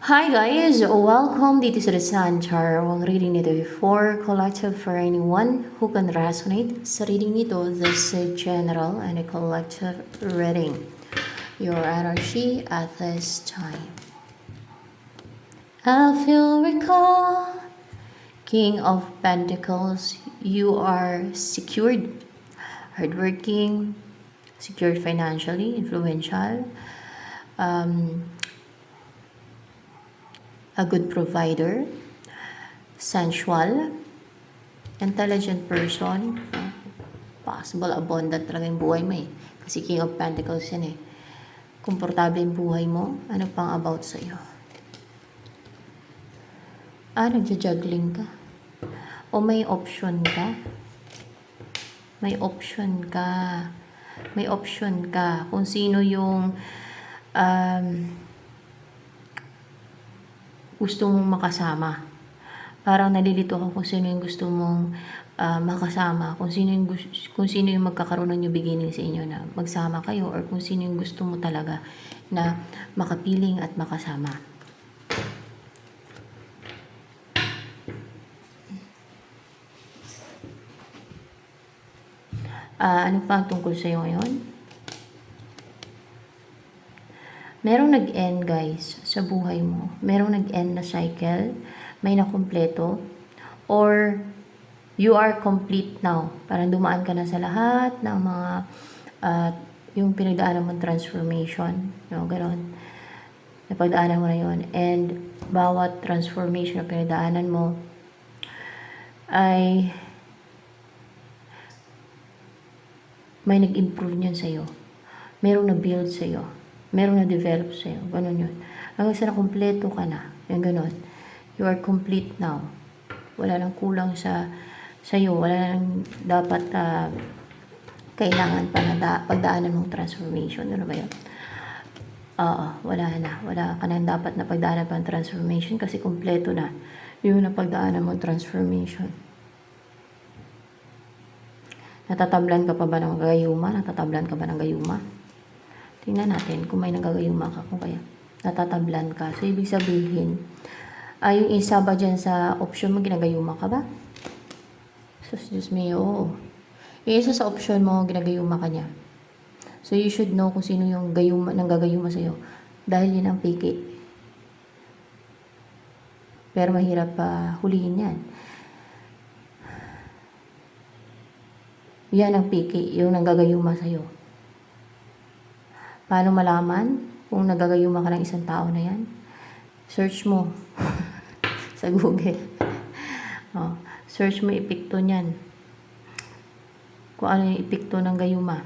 Hi guys, welcome dito sa The Sun Tarot reading nito for collective for anyone who can resonate. Sa reading nito, this is general and a collective reading. Your energy at this time. I feel recall. King of Pentacles, you are secured, hardworking, secured financially, influential, um, a good provider, sensual, intelligent person, possible abundant talaga yung buhay mo eh. Kasi King of Pentacles yan eh. Komportable yung buhay mo, ano pang about sa iyo? Nagja-juggling ka? O may option ka? May option ka. May option ka. Kung sino yung gusto mong makasama. Parang nalilito ako kung sino yung gusto mong makasama, kung sino yung magkakaroon ng new beginning sa inyo na magsama kayo, or kung sino yung gusto mo talaga na makapiling at makasama. Ano pa ang tungkol sa iyo ngayon? Merong nag-end guys sa buhay mo. Merong nag-end na cycle, may nakumpleto, or you are complete now. Parang dumaan ka na sa lahat ng mga yung pinagdaanan mong transformation. No, gano'n. Napagdaanan mo na yun. And bawat transformation na pinagdaanan mo ay may nag-improve niyan sa'yo. Merong na-build sa'yo. Merong na-develop sa'yo. Ganun yun. Hanggang sa nakumpleto ka na. Yung ganun. You are complete now. Wala nang kulang sa'yo. Wala nang dapat kailangan pa na pagdaanan mong transformation. Ano ba yun? Wala na. Wala ka nang dapat na pagdaanan pa ng transformation kasi kumpleto na yung napagdaanan mong transformation. Natatablan ka pa ba ng gayuma? Natatablan ka ba ng gayuma? Tingnan natin kung may nagagayuma ka, kung kaya natatablan ka. So, ibig sabihin, yung isa ba dyan sa option mo, ginagayuma ka ba? Sus, Diyos mio, oo. Yung isa sa option mo, ginagayuma ka niya. So, you should know kung sino yung nanggagayuma sa'yo. Dahil yun ang piki. Pero mahirap hulihin yan. Yan ang piki, yung nanggagayuma sa'yo. Paano malaman kung nagagayuma ka ng isang tao na yan? Search mo sa Google. Search mo epekto niyan. Kung ano yung epekto ng gayuma.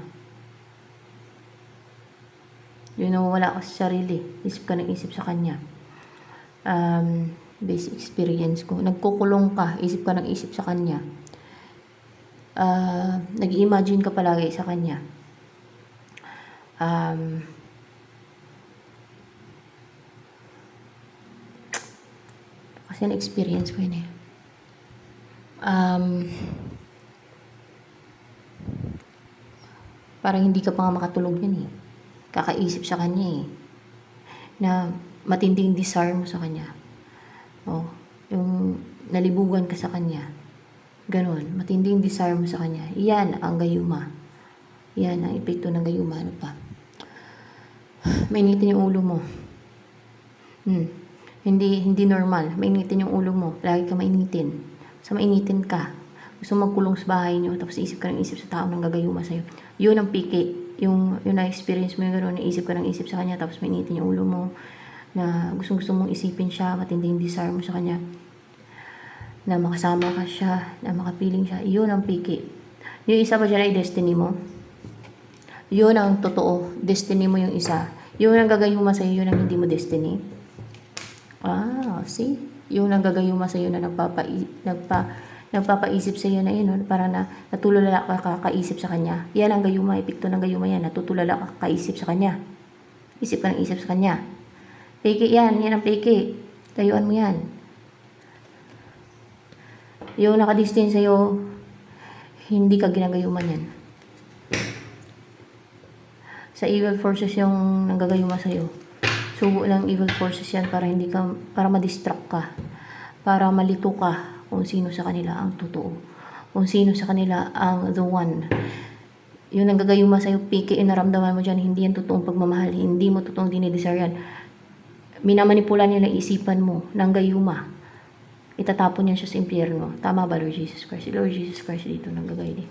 Yun ang wala ka sa sarili. Isip ka ng isip sa kanya. Basic experience ko. Nagkukulong ka, isip ka ng isip sa kanya. Nag-imagine ka palagi sa kanya. Kasi na-experience ko yun eh. Parang hindi ka pa nga makatulog yun eh. Kakaisip sa kanya eh. Na matinding desire mo sa kanya. Yung nalibugan ka sa kanya. Ganon, matinding desire mo sa kanya. Yan ang gayuma. Yan ang epekto ng gayuma. Ano pa? Mainitin yung ulo mo. Hindi normal. Mainitin yung ulo mo. Lagi ka mainitin. So, mainitin ka. Gusto magkulong sa bahay nyo, tapos isip ka ng isip sa tao nang gagayuma sa'yo. Yun ang piki. Yung na-experience mo yung gano'n, naisip ka ng isip sa kanya, tapos mainitin yung ulo mo, na gusto mong isipin siya, matinding desire mo sa kanya, na makasama ka siya, na makapiling siya. Yun ang piki. Yung isa ba dyan ay destiny mo? Yun ang totoo. Destiny mo yung isa. Yung ang gagayuma sa'yo, yun ang hindi mo destiny. See? Yung nanggagayuma sa'yo na nagpapaisip sa'yo na yun, para na natulala ka kakaisip sa kanya. Yan ang gayuma, epekto ng gayuma yan. Natutulala ka kakaisip sa kanya. Isip ka ng isip sa kanya. Peke yan ang peke. Tayuan mo yan. Yung nakadistin sa'yo, hindi ka ginagayuman yan. Sa evil forces yung nanggagayuma sa'yo. Sugo ng evil forces yan para ma-distract ka, para malito ka kung sino sa kanila ang totoo, kung sino sa kanila ang the one. Yun ang gagayuma sa'yo, piki, naramdaman mo dyan, hindi yan totoong pagmamahal, hindi mo totoong dinidesire yan. Minamanipula niya ng isipan mo, ng gayuma. Itatapon niya siya sa impyerno. Tama ba, Lord Jesus Christ? Si Lord Jesus Christ dito nang gagay.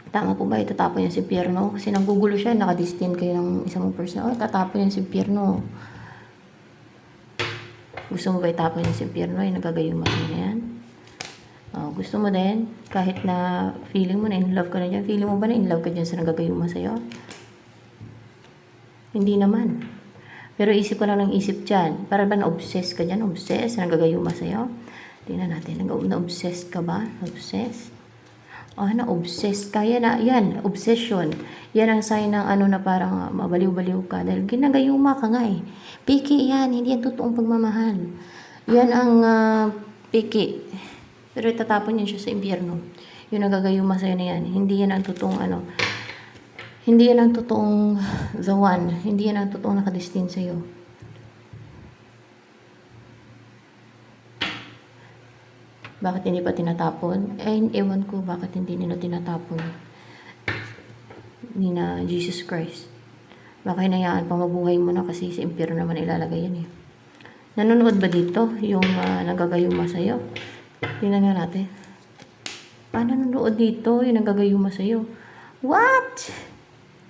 Tama po ba itatapon niya sa impyerno? Kasi nanggugulo siya, nakadistin kayo ng isang person. Oh, itatapon niya sa impyerno. Gusto mo ba itapon niya sa impyerno? Ay, nagagayuma sa'yo na yan. Oh, gusto mo din, kahit na feeling mo na in love ka na dyan, feeling mo ba na in love ka dyan sa nagagayuma sa'yo? Hindi naman. Pero isip ko lang ng isip dyan. Para ba na-obsess ka dyan? Obsess? Nagagayuma sa'yo? Tingnan natin. Na-obsess ka ba? Obsess? Na-obsess ka. Yan, obsession. Yan ang sign ng na parang mabaliw-baliw ka. Dahil ginagayuma ka nga eh. Piki yan. Hindi yan totoong pagmamahal. Yan ang piki. Pero itatapon yan siya sa impyerno. Yung nagagayuma sa'yo na yan. Hindi yan ang totoong hindi yan ang totoong the one. Hindi yan ang totoong nakadestin sa'yo. Bakit hindi pa tinatapon? Ewan ko bakit hindi nila tinatapon ni na Jesus Christ. Baka hinayaan pa mabuhay mo na kasi sa impyerno naman ilalagay yan eh. Nanonood ba dito yung nagagayuma sa'yo? Tingnan nga natin. Nanonood dito yung nagagayuma sa'yo. What?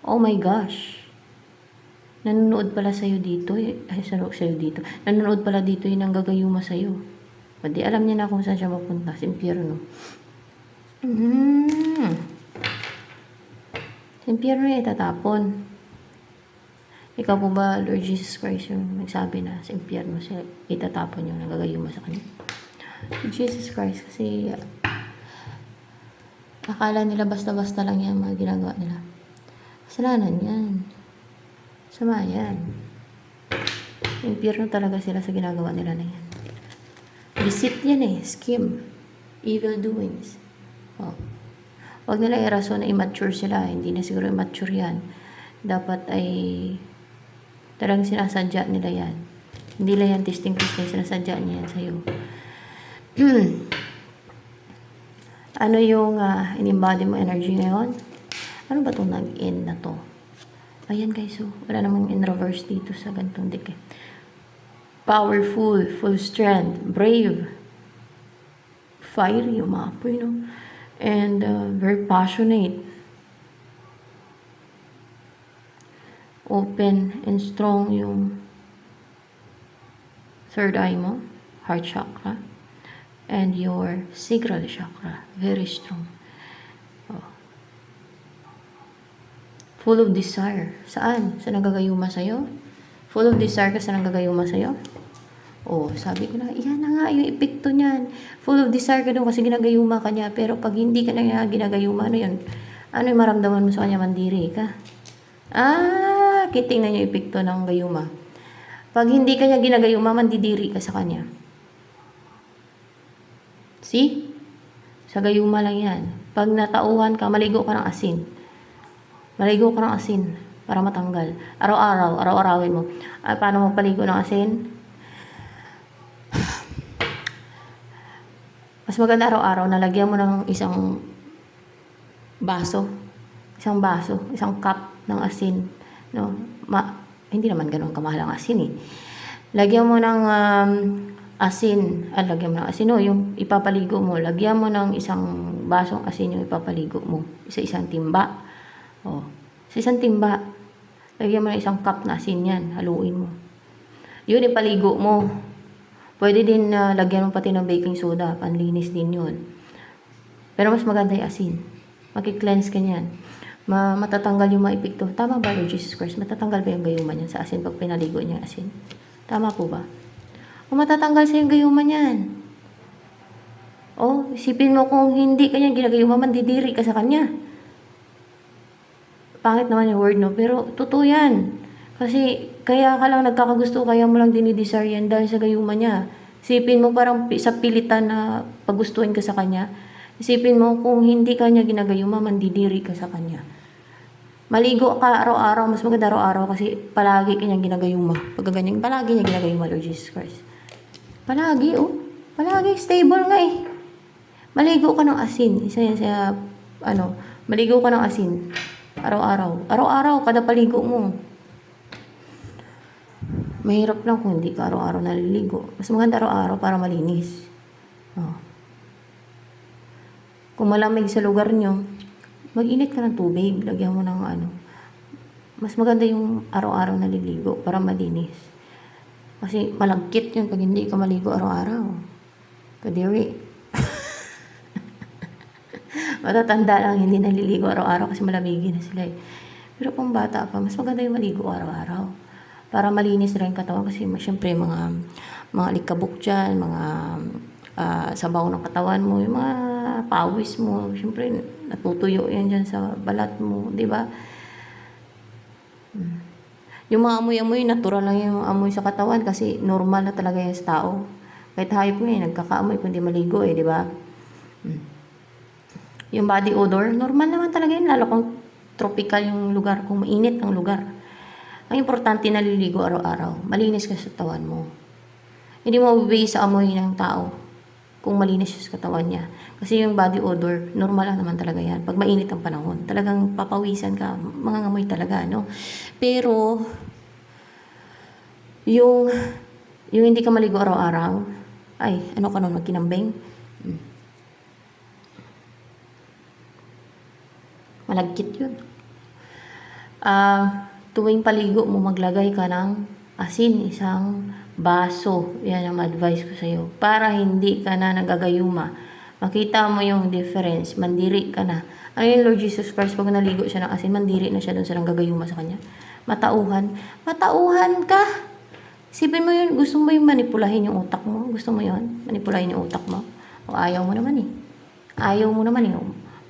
Oh my gosh. Nanonood pala sa'yo dito. Sa'yo dito. Nanonood pala dito yung nanggagayuma sa'yo. Pwede alam niya na kung saan siya mapunta. Sa impyerno. Sa impyerno niya itatapon. Ikaw po ba, Lord Jesus Christ, yung nagsabi na sa impyerno siya itatapon yung nanggagayuma sa kanya? Jesus Christ, kasi akala nila basta-basta lang yan mga ginagawa nila. Kasalanan yan. Sama yan. Impyerno talaga sila sa ginagawa nila na yan. Deceit yan eh. Scheme. Evil doings. Huwag nila irason na immature sila. Hindi na siguro immature yan. Dapat ay talagang sinasadya nila yan. Hindi lang yan testing-testing. Sinasadya niya yan sa'yo. Ano yung in-embody mo energy ngayon? Ano ba itong nag-end na to? Ayan guys, wala namang in reverse dito sa gantong deck eh. Powerful, full strength, brave, fiery, umapoy, no? And very passionate. Open and strong yung third eye mo, heart chakra. And your sacral chakra, very strong. Full of desire. Saan? Sa nagagayuma sa'yo? Full of desire ka sa nagagayuma sa'yo? Sabi ko na, yan na nga yung epekto niyan. Full of desire ka doon kasi ginagayuma ka niya. Pero pag hindi ka na ginagayuma, ano yun? Ano yung maramdaman mo sa kanya? Mandiri ka? Kitingnan yung epekto ng gayuma. Pag hindi ka niya ginagayuma, mandidiri ka sa kanya. See? Sa gayuma lang yan. Pag natauhan ka, maligo ka ng asin. Maligo ka ng asin para matanggal. Araw-arawin mo. Paano mo paligo ng asin? Mas maganda araw-araw na lagyan mo ng isang isang cup ng asin. No? Hindi naman ganun kamahal ang asin eh. Lagyan mo ng asin. Lagyan mo ng asin. Yung ipapaligo mo. Lagyan mo ng isang basong asin yung ipapaligo mo. Isang timba. Sa isang timba, lagyan mo na isang cup na asin yan. Haluin mo. Yun, ipaligo mo. Pwede din lagyan mo pati ng baking soda. Panlinis din yun. Pero mas maganda yung asin. Maki-cleanse ka niyan. Matatanggal yung mga epekto. Tama ba, Lord Jesus Christ? Matatanggal ba yung gayuma niyan sa asin pag pinaligo niya asin? Tama po ba? Matatanggal sa yung gayuma niyan. Isipin mo kung hindi ka niyan ginagayuma, mandidiri ka sa kanya. Pangit naman yung word, no? Pero totoo yan. Kasi kaya ka lang nagkakagusto, kaya mo lang dinidesire yan dahil sa gayuma niya. Isipin mo parang sa pilitan na pagustuhin ka sa kanya. Isipin mo kung hindi ka niya ginagayuma, mandidiri ka sa kanya. Maligo ka araw-araw, mas maganda araw-araw kasi palagi kanyang ginagayuma. Pag ganyan, palagi niya ginagayuma, Lord Jesus Christ. Palagi, oh. Palagi, stable nga eh. Maligo ka ng asin. Isa yan sa, maligo ka ng asin. Araw-araw. Araw-araw, kada paligo mo. Mahirap lang kung hindi ka araw-araw naliligo. Mas maganda araw-araw para malinis. Oh. Kung malamig sa lugar nyo, mag-init ka ng tubig. Lagyan mo ng mas maganda yung araw-araw naliligo para malinis. Kasi malagkit yun pag hindi ka maligo araw-araw. Kadiri. Matatanda lang hindi naliligo araw-araw kasi malamigin na sila eh. Pero kung bata pa, mas maganda yung maligo araw-araw. Para malinis rin katawan kasi syempre mga alikabok dyan, mga sabaw ng katawan mo, yung mga pawis mo, syempre natutuyo yan dyan sa balat mo, di ba? Yung mga amoy-amoy, natural lang yung amoy sa katawan kasi normal na talaga yan sa tao. Kahit hayop nga nagkakaamoy kung di maligo di ba? Yung body odor, normal naman talaga yun, lalo kung tropical yung lugar, kung mainit ang lugar. Ang importante naliligo araw-araw, malinis ka sa katawan mo. Hindi mo mabibigay sa amoy ng tao kung malinis siya sa katawan niya. Kasi yung body odor, normal lang naman talaga yan. Pag mainit ang panahon, talagang papawisan ka, mangangamoy talaga, no? Pero, yung hindi ka maligo araw-araw, ay, ano ka nun, magkinambing? Malagkit yun. Tuwing paligo mo, maglagay ka ng asin, isang baso. Yan ang advice ko sa'yo. Para hindi ka na nagagayuma. Makita mo yung difference. Mandiri ka na. Ayun, Lord Jesus Christ, pag naligo siya ng asin, mandiri na siya doon sa nanggagayuma sa kanya. Matauhan. Matauhan ka! Isipin mo yun, gusto mo yung manipulahin yung utak mo? Gusto mo yun? Manipulahin yung utak mo? O ayaw mo naman eh. Ayaw mo naman eh.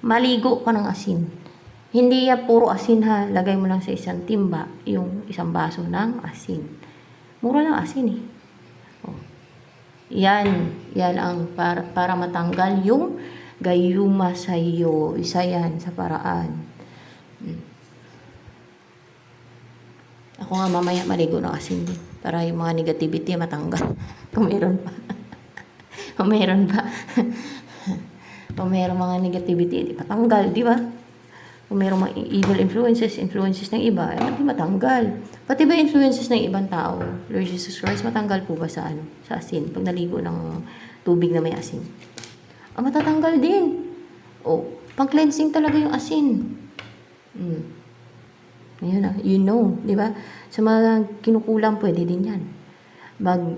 Maligo ka ng asin. Hindi ya puro asin ha. Lagay mo lang sa isang timba yung isang baso ng asin. Mura lang asin eh. Oh. Yan ang para matanggal yung gayuma sa iyo. Isa yan sa paraan. Ako nga mamaya maligo ng asin din. Para yung mga negativity matanggal. Kung meron pa. Kung meron pa. Kung meron mga negativity, di patanggal, di ba? Kung mayroong mga evil influences ng iba, di matanggal. Pati ba influences ng ibang tao, Lord Jesus Christ, matanggal po ba sa sa asin? Pag naligo ng tubig na may asin. Matatanggal din. Pang-cleansing talaga yung asin. Ayun di ba? Sa mga kinukulang, pwede din yan.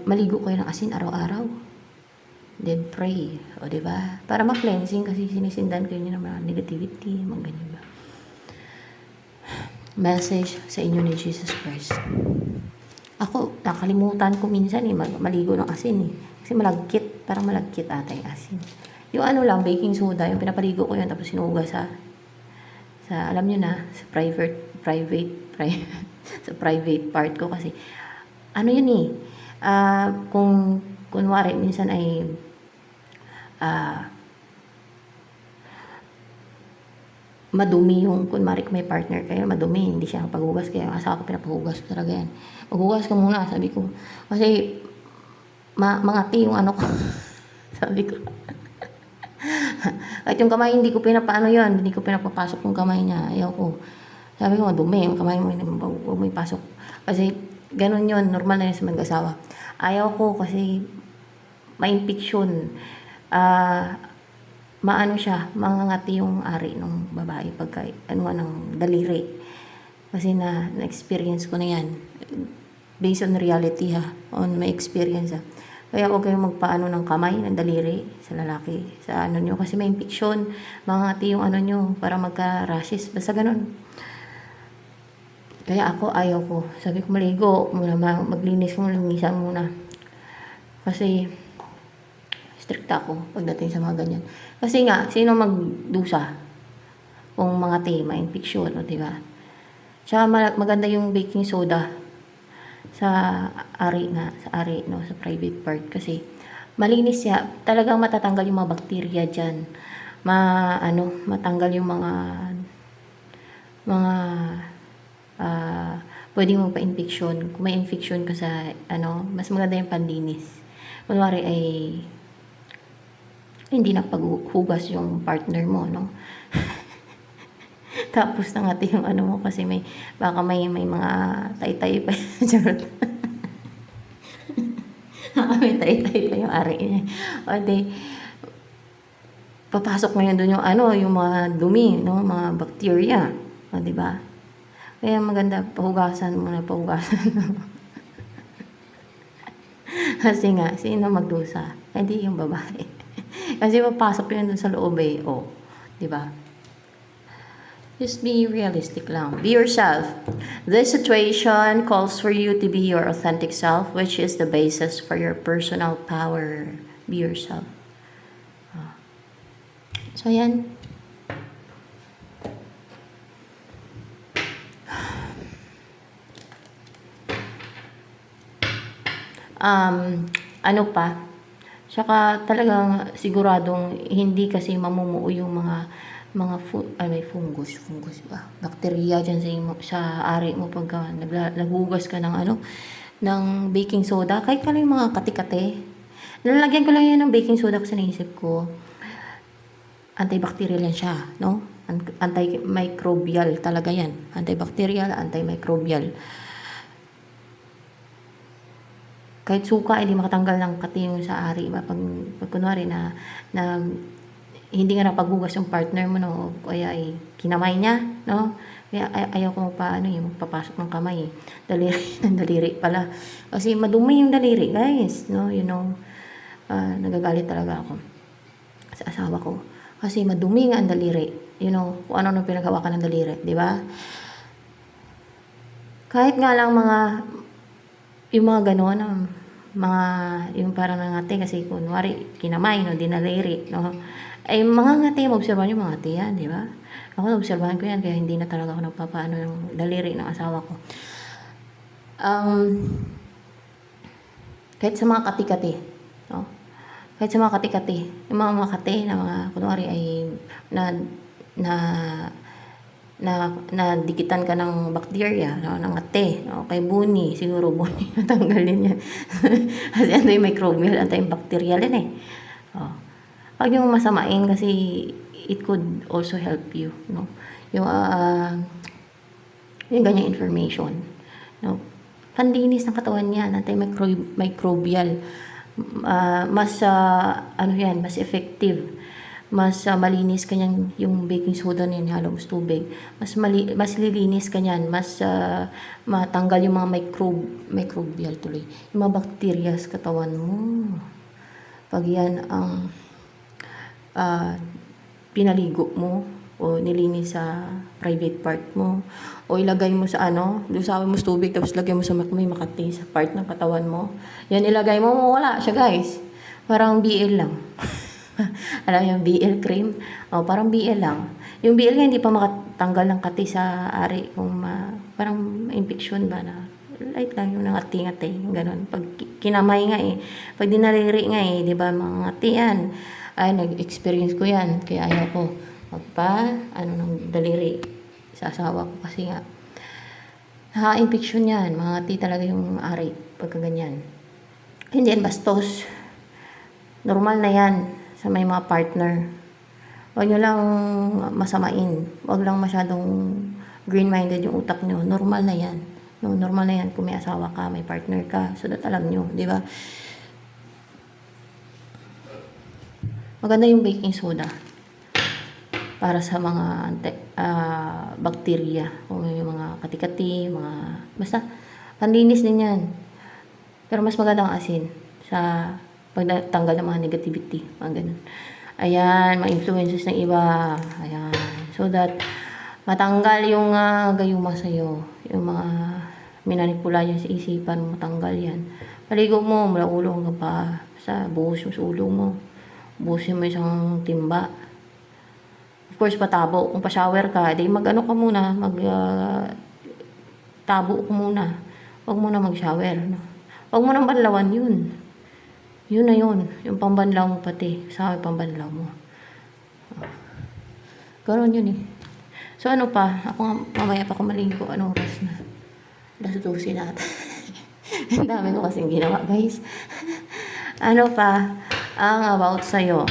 Maligo kayo ng asin araw-araw. Then pray. Di ba? Para ma-cleansing kasi sinisindan kayo ng mga negativity, mga ganyan ba? Message sa inyo ni Jesus Christ. Ako, nakalimutan ko minsan maligo ng asin Kasi malagkit, parang malagkit ata yung asin. Yung lang, baking soda, yung pinapaligo ko yun, tapos sinuga sa alam nyo na, sa sa private part ko kasi, yun kung kunwari, minsan ay, madumi yung, kunwari kung may partner kayo, madumi, hindi siya paghugas, kaya ang asawa ko pinapahugas ko talaga yan. Maghugas ka muna, sabi ko. Kasi, mangati yung ko. Sabi ko. Kahit yung kamay, hindi ko hindi ko pinapapasok yung kamay niya. Ayaw ko. Sabi ko, madumi, yung kamay mo, huwag mo ipasok. Kasi, ganun yun, normal na yun sa mag-asawa. Ayaw ko kasi, ma-infection. Mangangati yung ari ng babae pagka ng daliri. Kasi na-experience ko na yan. Based on reality on my experience Kaya huwag kayong magpaano ng kamay, ng daliri sa lalaki, sa nyo, kasi may infection, mangangati yung nyo, para magka-rashes, basta ganun. Kaya ako, ayaw ko. Sabi ko, maligo muna, maglinis mo, linisan muna. Kasi, strikta ako pagdating sa mga ganyan. Kasi nga, sino magdusa? Kung mga ma-infection, diba? Tsaka maganda yung baking soda sa ari, sa private part. Kasi, malinis siya. Talagang matatanggal yung mga bakterya dyan. Matanggal yung mga mga pwede mo pa-infection. Kung may infection ka sa mas maganda yung panlinis. Kunwari ay hindi nakapaghugas yung partner mo, no? Tapos nangati yung mo kasi baka may mga tay-tay pa charot. May tay-tay pa yung ari niya. O di, papasok mo yun doon yung mga dumi, no? Mga bacteria. O, di ba? Kaya maganda, pahugasan mo. Kasi nga, sino magdusa? Hindi yung babae. Kasi papasok yun doon sa loob o. Di ba? Just be realistic lang. Be yourself. This situation calls for you to be your authentic self, which is the basis for your personal power. Be yourself. So, yan. Ano pa? Tsaka talagang siguradong hindi kasi mamumuo yung mga fungus ba? Bacteria dyan sa ari mo pagka naghugas ka ng baking soda. Kahit ka lang yung mga kati-kati. Nilalagyan ko lang yan ng baking soda kasi naisip ko, antibacterial yan siya, no? Antimicrobial talaga yan. Antibacterial, antimicrobial. Kahit suka, hindi makatanggal ng kati yung sa ari. Pag kunwari na hindi nga napaghugas yung partner mo, no? Kaya ay kinamay niya, no? Kaya ayaw ko yung papasok ng kamay, eh. Daliri pala. Kasi madumi yung daliri, guys, no? Nagagalit talaga ako sa asawa ko. Kasi madumi nga ang daliri. Kung ano pinaghawakan ng daliri, di ba? Kahit nga lang yung mga gano'n, yung parang nangati kasi kunwari kinamay, no, dinaliri, no? Ay mga ngati, maobserbahan yung mga ngati yan, di ba? Ako naobserbahan ko yan, kaya hindi na talaga ako nagpapaano yung daliri ng asawa ko. Kahit sa mga kati-kati, no? Kahit sa mga kati-kati, yung mga kati na mga kunwari ay na dikitan ka ng bacteria, no, ng ate, no, kay Buni, siguro Buni, natanggalin yan. Kasi antimicrobial, antibacterial yan eh. Huwag yung masamain kasi it could also help you, no. Yung ganyang information, no. Panlinis ng katawan yan, antimicrobial. Mas mas effective. Mas malinis kanyan yung baking soda na yun, halo mo sa tubig. Mas lilinis kanyan, mas matanggal yung mga microbial tuloy. Yung mga bacteria sa katawan mo. Pag yan ang pinaligo mo o nilinis sa private part mo o ilagay mo sa lusawin mo sa tubig tapos lagay mo sa may makati sa part ng katawan mo. Yan ilagay mo, wala siya, guys. Parang BL lang. Alam yung BL cream? Parang BL lang. Yung BL nga hindi pa makatanggal ng kati sa ari kung parang infection ba na light lang yung ngati-ngati, gano'n. Pag kinamay nga pag dinaliri nga di ba, mga ngati yan. Ay, nag-experience ko yan. Kaya ayaw ko ng daliri sa asawa ko kasi nga nakaka-infection yan. Mga ngati talaga yung ari pagka ganyan. Hindi yan bastos. Normal na yan sa may mga partner. Huwag nyo lang masamain. Huwag lang masyadong green-minded yung utak nyo. Normal na yan. No, normal na yan kung may asawa ka, may partner ka. So that alam nyo, di ba? Maganda yung baking soda para sa mga bacteria o yung mga kati-kati, basta panlinis din yan. Pero mas maganda ang asin sa pagtanggal ng mga negativity, mga ganun. Ayan, mga influences ng iba. Ayan. So that matanggal yung gayuma sa'yo. Yung mga minanipula yan sa isipan, matanggal yan. Paligo mo, mula ulo hanggang pa sa buhos mo sa ulo mo. Buhusin mo isang timba. Of course, patabo. Kung pa-shower ka, di ka muna, tabo ko muna. Huwag muna mag-shower. No? Huwag mo nang banlawan yun. Yun na yun. Yung pambanlaw mo pati. Sa pambanlaw mo. Ganoon yun eh. So, ano pa? Ako nga, mamaya pa ako maligo. Anong oras na? Dasutusin natin. Ang dami ko kasing ginawa, guys. Ano pa? Ang about sa'yo.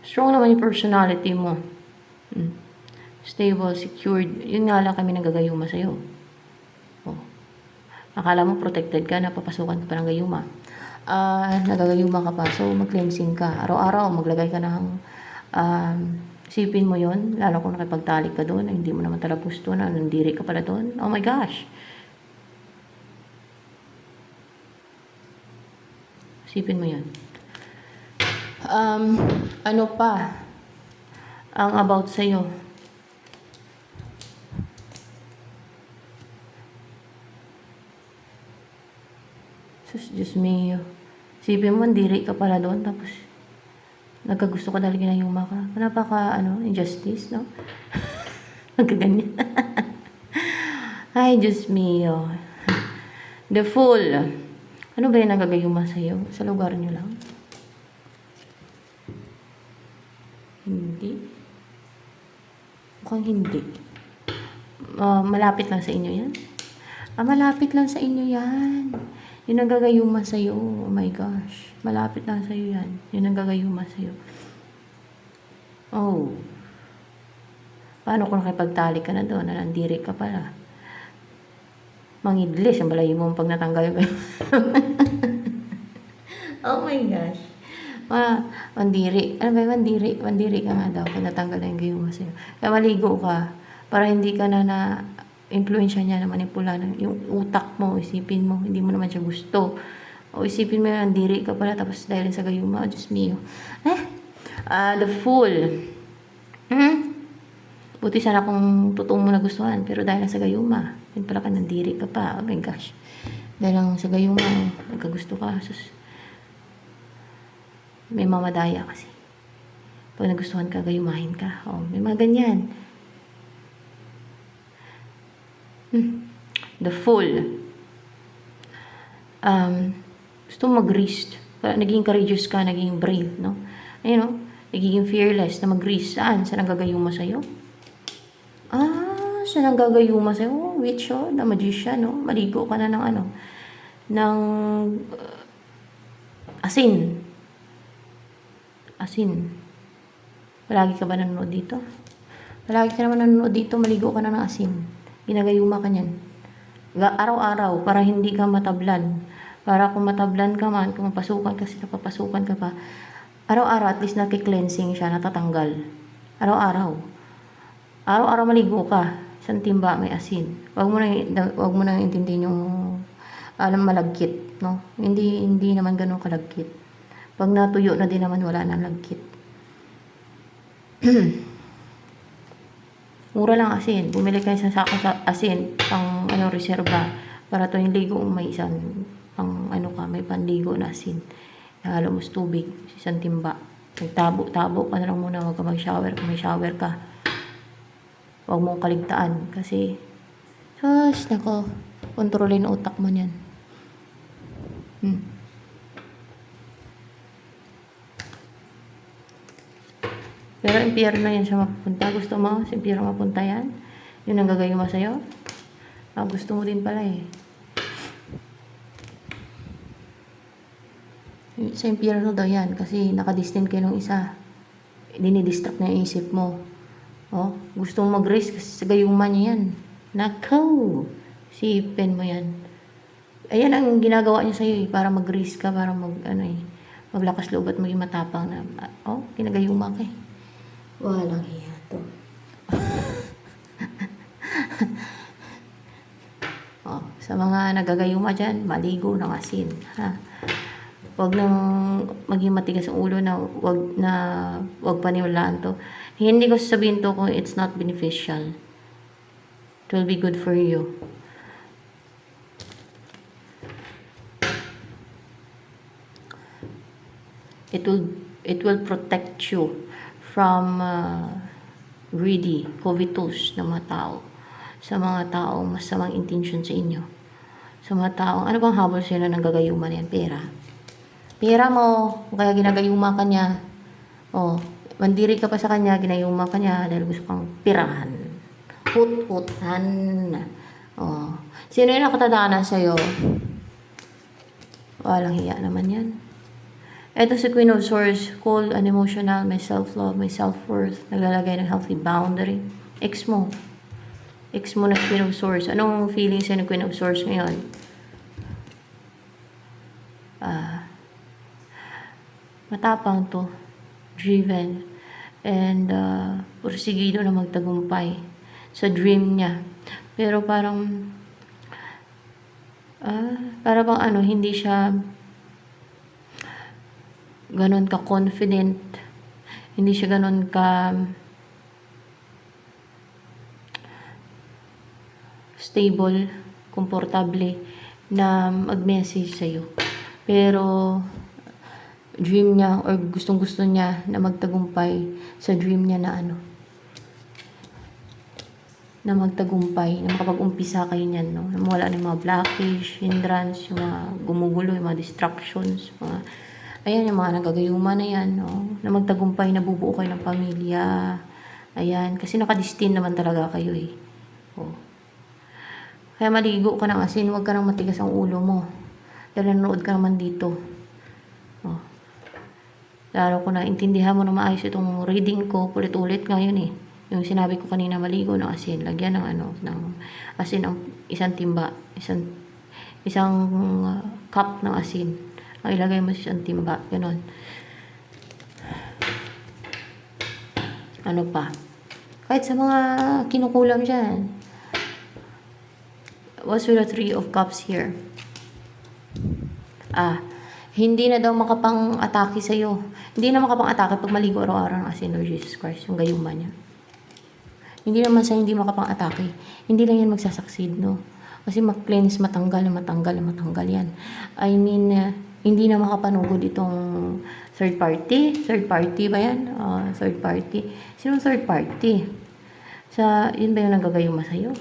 Strong naman yung personality mo. Stable, secured. Yun nga lang kami nagagayuma sa'yo. Oh. Akala mo protected ka, napapasukan ka pa ng gayuma. Nagagayuma ka pa, so mag-cleansing ka. Araw-araw, maglagay ka ng sipin mo yon, lalo kung nakipagtalik ka doon, hindi mo naman talaga gusto na nandiri ka pala doon. Oh my gosh. Sipin mo yan. Ano pa ang about sa'yo? Diyos me. Sipin mo, ndiri ka pala doon, tapos nagkagusto ka dahil ginayuma ka. Napaka, injustice, no? Nagkaganyan. Ay, Diyos me. The Fool. Ano ba yung nagagayuma sa'yo? Sa lugar niyo lang? Hindi. Mukhang hindi. Malapit lang sa inyo yan? Malapit lang sa inyo yan. Yung nagagayuma sa'yo, oh my gosh. Malapit lang sa'yo yan. Yung nagagayuma sa'yo. Oh. Paano kung nakipagtali ka na doon, na nandiri ka pala? Mangidlis ang balayo mo pag natanggal yung oh my gosh. Mandiri. Ano ba yung mandiri? Mandiri ka nga daw kung natanggal na yung gayuma sa'yo. Kaya maligo ka para hindi ka na influensya niya na manipula yung utak mo, isipin mo, hindi mo naman siya gusto. O isipin mo yung diri ka pala, tapos dahil sa gayuma, oh, Diyos mio. The Fool. Buti sana kung totoong mo nagustuhan, pero dahil sa gayuma, yun pala ka nandiri ka pa. Oh my gosh. Dahil lang sa gayuma, nagkagusto ka. Sus. May mamadaya kasi. Pag nagustuhan ka, gayumahin ka. Oh, may mga ganyan. The Fool. Gusto mag-risk. Naging courageous ka, naging brave, no? Ayun, no? Nagiging fearless na mag-risk. Saan? Saan ang gagayuma sa'yo? Saan ang gagayuma sa'yo? Witch, oh, the magician, no? Maligo ka na ng ng asin. Asin. Palagi ka ba nanonood dito? Palagi ka naman nanonood dito, maligo ka na ng asin. Ginagayuma ka niyan. Araw-araw, para hindi ka matablan. Para kung matablan ka man, kung mapasukan kasi napapasukan ka pa, araw-araw at least nakikleansing siya, natatanggal. Araw-araw. Araw-araw maligo ka. Isang timba may asin. Wag mo nang intindihin yung malagkit, no? Hindi naman ganun kalagkit. Pag natuyo na din naman, wala nang lagkit. Mura lang asin. Bumili kayo sa sako sa asin, pang reserba. Para tuwing ligo, may isang may panligo na asin. Ihalo mo sa tubig, isang timba. Tabo ka na lang muna, wag ka mag-shower. Kung may shower ka, wag mong kaligtaan. Kasi, nako, kontrolin ang utak mo niyan. Pero impyerno yan siya mapupunta. Gusto mo sa impyerno mapunta yan? Yun ang gagayuma sa'yo? Gusto mo din pala eh. Sa impyerno daw yan kasi nakadistant kayo ng isa. Dinidistract na yung isip mo. Oh, gusto mo mag-risk kasi sa gayuma niya yan. Nakaw! Sipin mo yan. Ayan ang ginagawa niya sa'yo eh, para mag-risk ka, para maglakas loob at maging matapang na, ginagayuma ka eh. Walang hiya to. Sa mga nagagayuma dyan, maligo ng asin. Ha? Huwag nang maging matigas ang ulo na wag paniwalaan to. Hindi ko sasabihin to kung it's not beneficial. It will be good for you. It will protect you from greedy, covetous na mga tao. Sa mga taong masamang intention sa inyo. Sa mga taong, ano bang habol sila ng gagayuman yan? Pera. Pera mo, o kaya ginagayuma ka niya. O, mandiri ka pa sa kanya, ginayuma ka niya dahil gusto kang pirahan. Hut-hutan. O, sino yung nakatadaanan sa'yo? Walang hiya naman yan. Ito si Queen of Swords, cold and emotional, may self-love, may self-worth, naglalagay ng healthy boundary. Ex mo. Ex mo na Queen of Swords. Anong feelings sa Queen of Swords ngayon? Matapang to. Driven. And porsigido na magtagumpay sa dream niya. Pero parang para bang ano, hindi siya ganon ka confident, hindi siya ganon ka stable, komportable na mag-message sa'yo. Pero dream niya or gustong gusto niya na magtagumpay sa dream niya na ano, na magtagumpay, na makapag-umpisa kayo niyan, no? Na mawala ng mga blockage, hindrance, yung mga gumugulo, yung mga distractions, mga, ayan, yung mga nagagayuma na yan, no? Na magtagumpay, na bubuo kayo ng pamilya. Ayan, kasi nakadestin naman talaga kayo eh. Oh. Kaya maligo ka ng asin, huwag ka nang matigas ang ulo mo. Dahil nanonood ka naman dito. Oh. Lalo ko na intindihan mo na maayos itong reading ko, ulit-ulit ngayon eh. Yung sinabi ko kanina, maligo ng asin, lagyan ng ano, ng asin ang isang timba, isang cup ng asin. Ang ilagay mo sa isang timba, gano'n. Ano pa? Kahit sa mga kinukulam dyan. What's with the 3 of Cups here? Hindi na daw makapang-atake sa'yo. Hindi na makapang-atake pag maligo araw-araw ng asin, Lord Jesus Christ, yung gayuma niya. Hindi naman sa hindi makapang-atake. Hindi lang yan magsasucceed, no? Kasi mag-cleanse, matanggal yan. I mean, hindi na makapanugod itong third party. Third party ba yan? Third party. Sinong third party? Yun ba yung nanggagayuma sa'yo?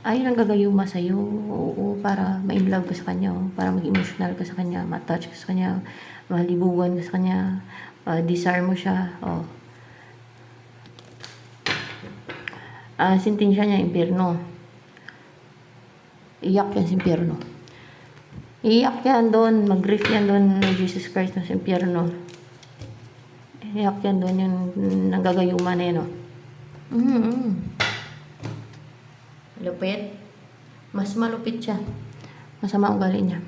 Yun ang gagayuma sa'yo. Oo, para ma-inlove ka sa kanya. Para mag-emotional ka sa kanya. Ma-touch ka sa kanya. Malibugan ka sa kanya. Desire mo siya. Sintensya niya, impyerno. Iyak yan sa impyerno. Iyak yan doon. Mag-grief yan doon ng Jesus Christ sa impyerno. Iyak yan doon yung nanggagayuma na yan. Lupit. Mas malupit siya. Masama ang ugali niya.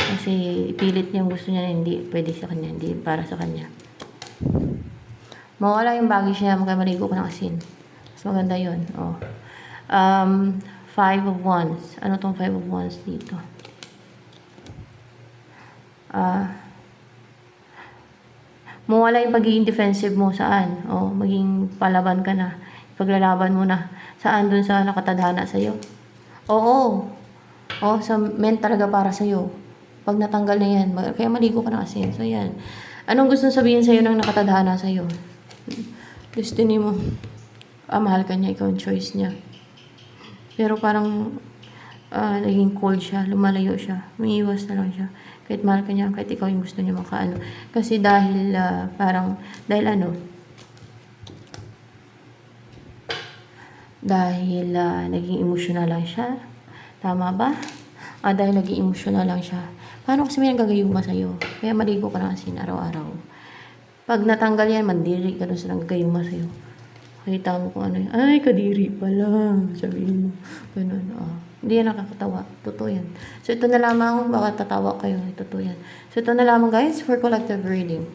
Kasi ipilit niya gusto niya na hindi pwede sa kanya. Hindi para sa kanya. Mawala yung baggage niya, magkamaligo ka ng asin. Mas maganda yun. 5 of Wands. Ano tong 5 of Wands dito? Mawala yung pagiging defensive mo. Saan? Maging palaban ka na. Paglalaban mo na. Saan? Dun sa nakatadhana sa'yo? Oo. Sa men talaga para sa'yo. Pag natanggal na yan, kaya maligo ka ng asin. So, yan. Anong gusto sabihin sa'yo ng nakatadhana sa'yo? Destiny mo. Mahal ka niya, ikaw ang choice niya. Pero parang naging cold siya, lumalayo siya, umiiwas na lang siya. Kahit mahal ka niya, kahit ikaw yung gusto niya makaano. Kasi dahil naging emotional lang siya. Tama ba? Dahil naging emotional lang siya. Paano kasi may nanggagayuma sa'yo? Kaya maligo ka ng asin araw-araw. Pag natanggal yan, mandiri ka doon sa nanggagayuma sa'yo. Kita mo kung ano yun. Ay, kadiri pala. Sabihin mo. Ganun. Hindi yan nakakatawa. Totoo yan. So, ito na lamang. Baka tatawa kayo. Totoo yan. So, ito na lamang guys for collective reading.